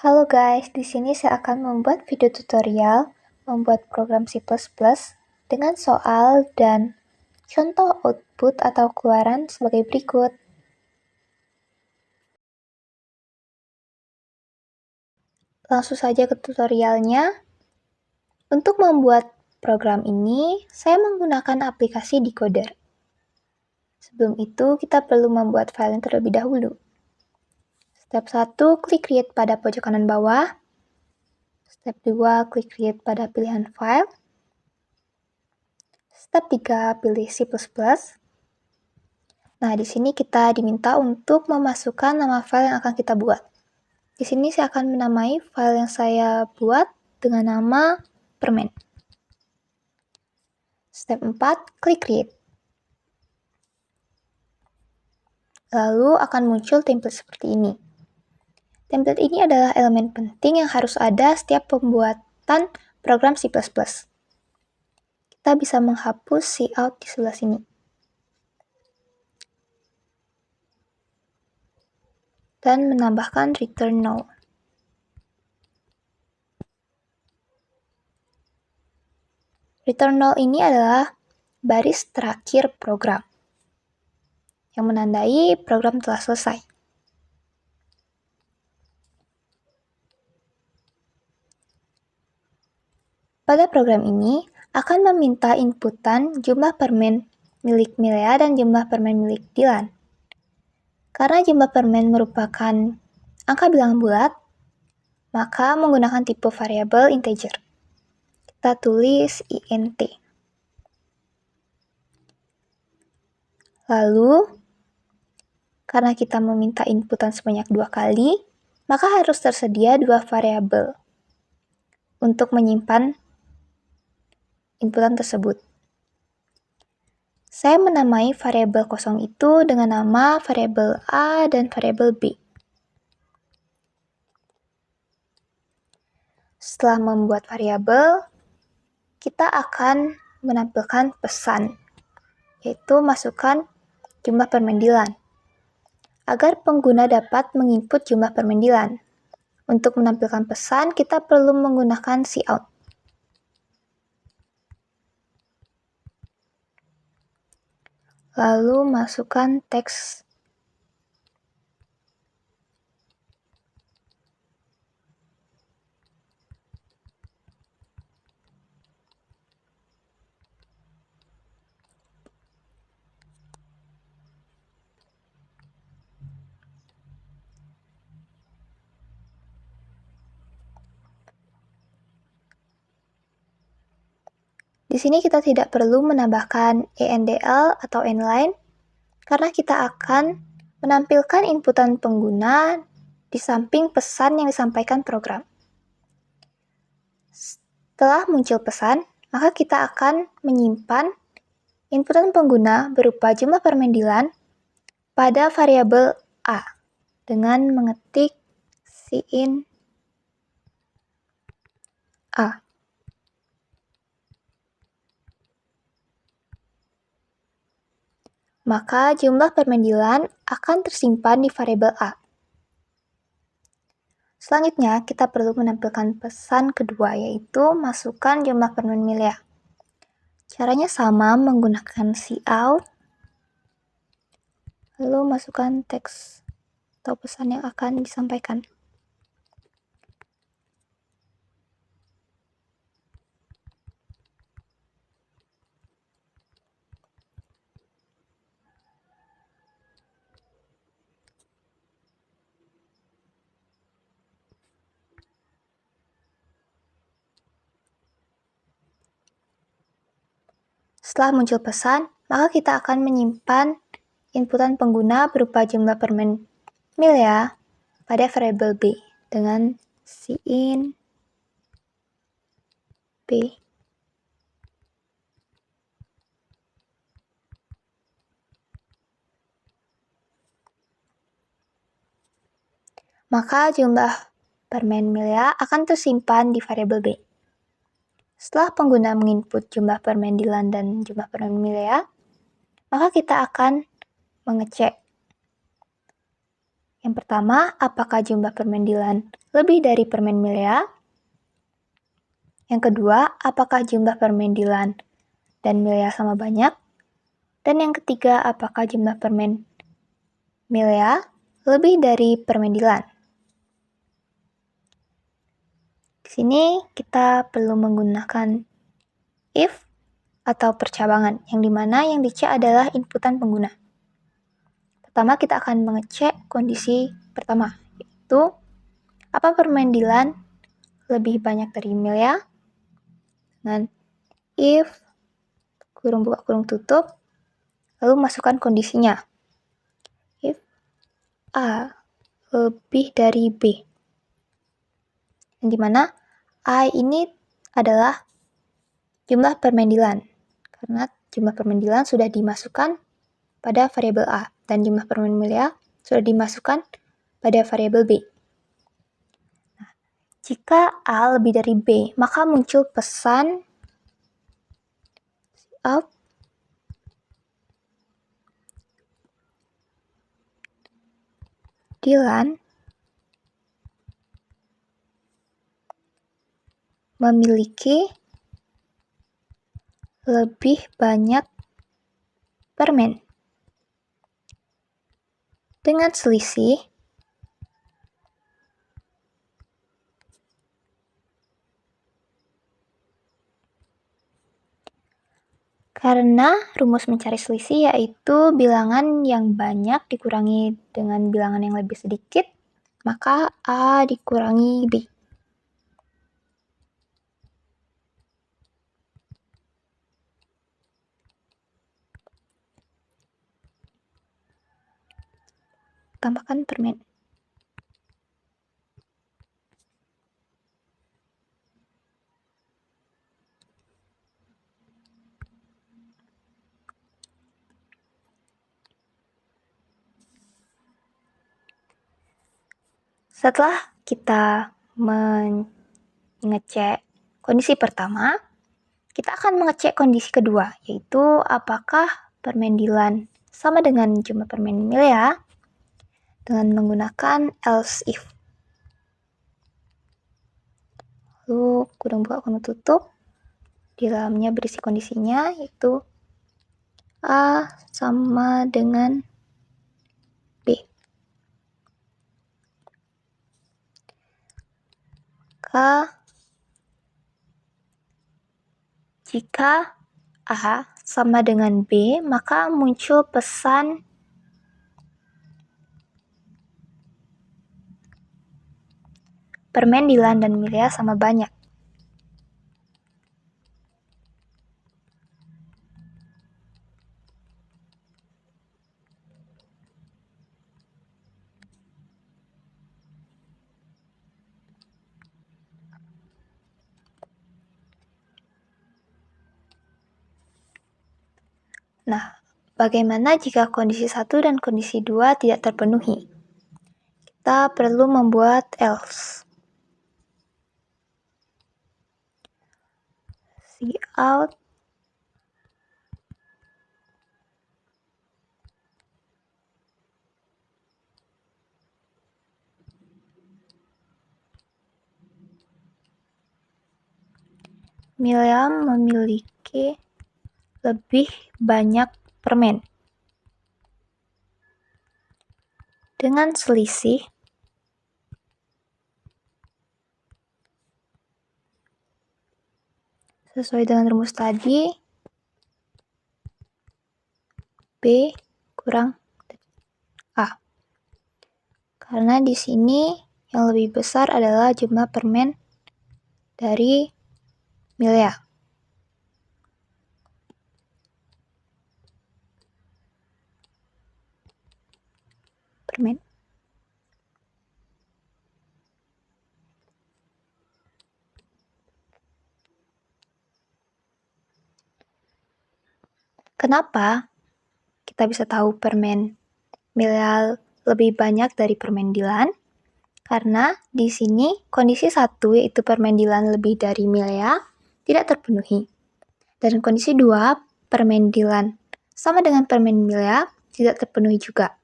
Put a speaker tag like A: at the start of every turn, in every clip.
A: Halo guys, di sini saya akan membuat video tutorial membuat program C++ dengan soal dan contoh output atau keluaran sebagai berikut. Langsung saja ke tutorialnya. Untuk membuat program ini, saya menggunakan aplikasi Decoder. Sebelum itu, kita perlu membuat file terlebih dahulu. Step 1, klik Create pada pojok kanan bawah. Step 2, klik Create pada pilihan File. Step 3, pilih C++. Nah, di sini kita diminta untuk memasukkan nama file yang akan kita buat. Di sini saya akan menamai file yang saya buat dengan nama permen. Step 4, klik Create. Lalu akan muncul template seperti ini. Template ini adalah elemen penting yang harus ada setiap pembuatan program C++. Kita bisa menghapus cout di sebelah sini. Dan menambahkan return null. Return null ini adalah baris terakhir program yang menandai program telah selesai. Pada program ini akan meminta inputan jumlah permen milik Milea dan jumlah permen milik Dylan. Karena jumlah permen merupakan angka bilangan bulat, maka menggunakan tipe variabel integer. Kita tulis int. Lalu, karena kita meminta inputan sebanyak 2 kali, maka harus tersedia 2 variabel untuk menyimpan inputan tersebut. Saya menamai variabel kosong itu dengan nama variabel A dan variabel B. Setelah membuat variabel, kita akan menampilkan pesan, yaitu masukkan jumlah permen Dylan, agar pengguna dapat menginput jumlah permen Dylan. Untuk menampilkan pesan, kita perlu menggunakan cout. Lalu masukkan teks. Di sini kita tidak perlu menambahkan endl atau endline, karena kita akan menampilkan inputan pengguna di samping pesan yang disampaikan program. Setelah muncul pesan, maka kita akan menyimpan inputan pengguna berupa jumlah permen Dylan pada variabel A dengan mengetik cin A. Maka jumlah permen Dylan akan tersimpan di variabel A. Selanjutnya, kita perlu menampilkan pesan kedua, yaitu masukkan jumlah permen Milea. Caranya sama, menggunakan cout, lalu masukkan teks atau pesan yang akan disampaikan. Setelah muncul pesan, maka kita akan menyimpan inputan pengguna berupa jumlah permen Milea pada variabel B dengan cin B. Maka jumlah permen Milea akan tersimpan di variabel B. Setelah pengguna menginput jumlah permen Dylan dan jumlah permen Milea, maka kita akan mengecek. Yang Yang pertama, apakah jumlah permen Dilan lebih dari permen Milea? Yang kedua, apakah jumlah permen Dilan dan Milea sama banyak? Dan yang ketiga, apakah jumlah permen Milea lebih dari permen Dilan? Di sini kita perlu menggunakan if atau percabangan, yang dimana yang dicek adalah inputan pengguna. Pertama, kita akan mengecek kondisi pertama, yaitu apa permen Dilan lebih banyak dari Milea? Dengan if kurung buka kurung tutup, lalu masukkan kondisinya. If A lebih dari B, yang dimana A ini adalah jumlah permen Dilan, karena jumlah permen Dilan sudah dimasukkan pada variabel A, dan jumlah permen Milea sudah dimasukkan pada variabel B. Nah, jika A lebih dari B, maka muncul pesan out Dilan memiliki lebih banyak permen dengan selisih karena rumus mencari selisih yaitu bilangan yang banyak dikurangi dengan bilangan yang lebih sedikit, maka A dikurangi B. Tambahkan permen. Setelah kita mengecek kondisi pertama, kita akan mengecek kondisi kedua, yaitu apakah permen Dilan sama dengan jumlah permen Milea dengan menggunakan else if. Lalu kurung buka kurung tutup, di dalamnya berisi kondisinya, yaitu A sama dengan B. Jika A sama dengan B, maka muncul pesan permen Dilan dan Milea sama banyak. Nah, bagaimana jika kondisi 1 dan kondisi 2 tidak terpenuhi? Kita perlu membuat else. Cout Milea memiliki lebih banyak permen dengan selisih sesuai dengan rumus tadi, B kurang A. Karena di sini yang lebih besar adalah jumlah permen dari Milea. Permen. Kenapa kita bisa tahu permen Milea lebih banyak dari permen Dilan? Karena di sini kondisi 1 yaitu permen Dilan lebih dari Milea tidak terpenuhi. Dan kondisi 2, permen Dilan sama dengan permen Milea tidak terpenuhi juga.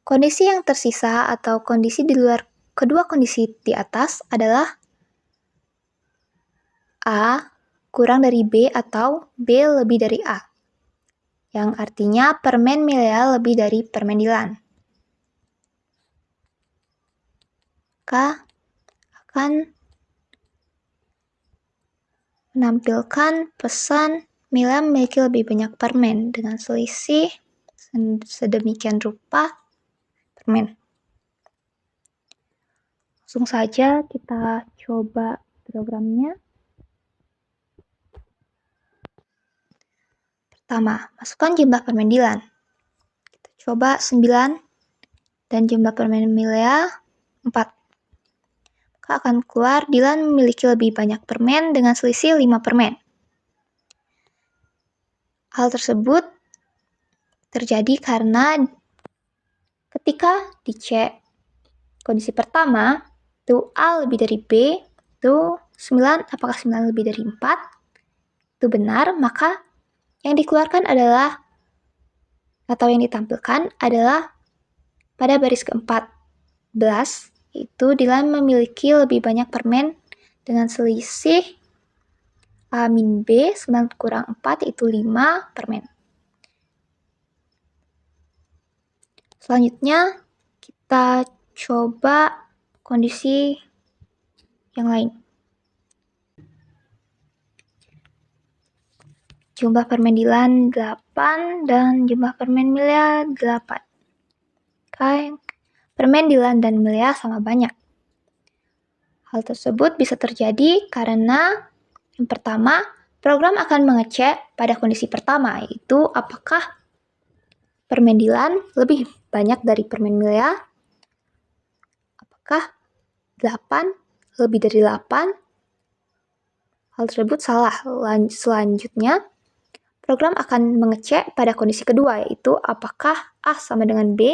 A: Kondisi yang tersisa atau kondisi di luar kedua kondisi di atas adalah A kurang dari B atau B lebih dari A, yang artinya permen Milea lebih dari permen Dilan. Maka akan menampilkan pesan Milea memiliki lebih banyak permen dengan selisih sedemikian rupa permen. Langsung saja kita coba programnya. Pertama, masukkan jumlah permen Dilan. Kita coba 9 dan jumlah permen Milea 4. Maka akan keluar Dilan memiliki lebih banyak permen dengan selisih 5 permen. Hal tersebut terjadi karena ketika dicek kondisi pertama, itu A lebih dari B, itu 9, apakah 9 lebih dari 4? Itu benar, maka yang dikeluarkan adalah, atau yang ditampilkan adalah pada baris ke-14, itu Dilan memiliki lebih banyak permen dengan selisih A min B, 9 kurang 4 itu 5 permen. Selanjutnya, kita coba kondisi yang lain. Jumlah permen Dilan 8 dan jumlah permen Milea 8. Permen Dilan dan Milea sama banyak. Hal tersebut bisa terjadi karena yang pertama, program akan mengecek pada kondisi pertama, yaitu apakah permen Dilan lebih banyak dari permen Milea, apakah 8 lebih dari 8. Hal tersebut salah. Selanjutnya, program akan mengecek pada kondisi kedua, yaitu apakah A sama dengan B,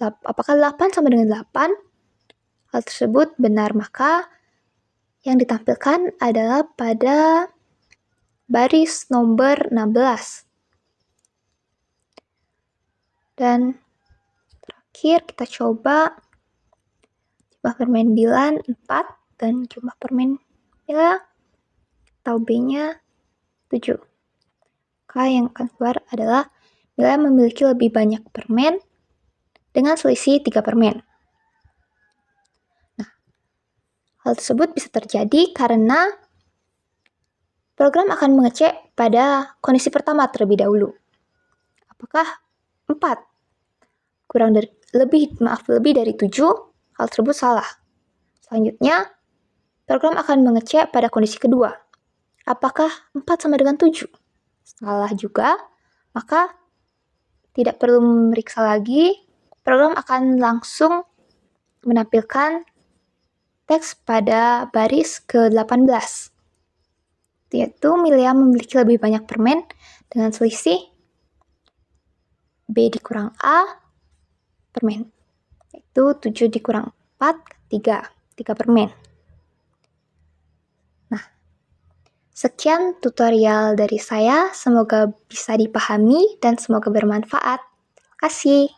A: apakah 8 sama dengan 8. Hal tersebut benar, maka yang ditampilkan adalah pada baris nomor 16. Dan terakhir kita coba jumlah permen Dilan 4 dan jumlah permen Milea atau B-nya 7. Maka yang akan keluar adalah Milea memiliki lebih banyak permen dengan selisih 3 permen. Nah, hal tersebut bisa terjadi karena program akan mengecek pada kondisi pertama terlebih dahulu. Apakah 4 lebih dari 7, hal tersebut salah. Selanjutnya, program akan mengecek pada kondisi kedua. Apakah 4 sama dengan 7? Salah juga, maka tidak perlu memeriksa lagi, program akan langsung menampilkan teks pada baris ke-18, yaitu Milea memiliki lebih banyak permen dengan selisih B dikurang A permen, yaitu 7 dikurang 4, 3 permen. Nah, sekian tutorial dari saya, semoga bisa dipahami dan semoga bermanfaat. Terima kasih.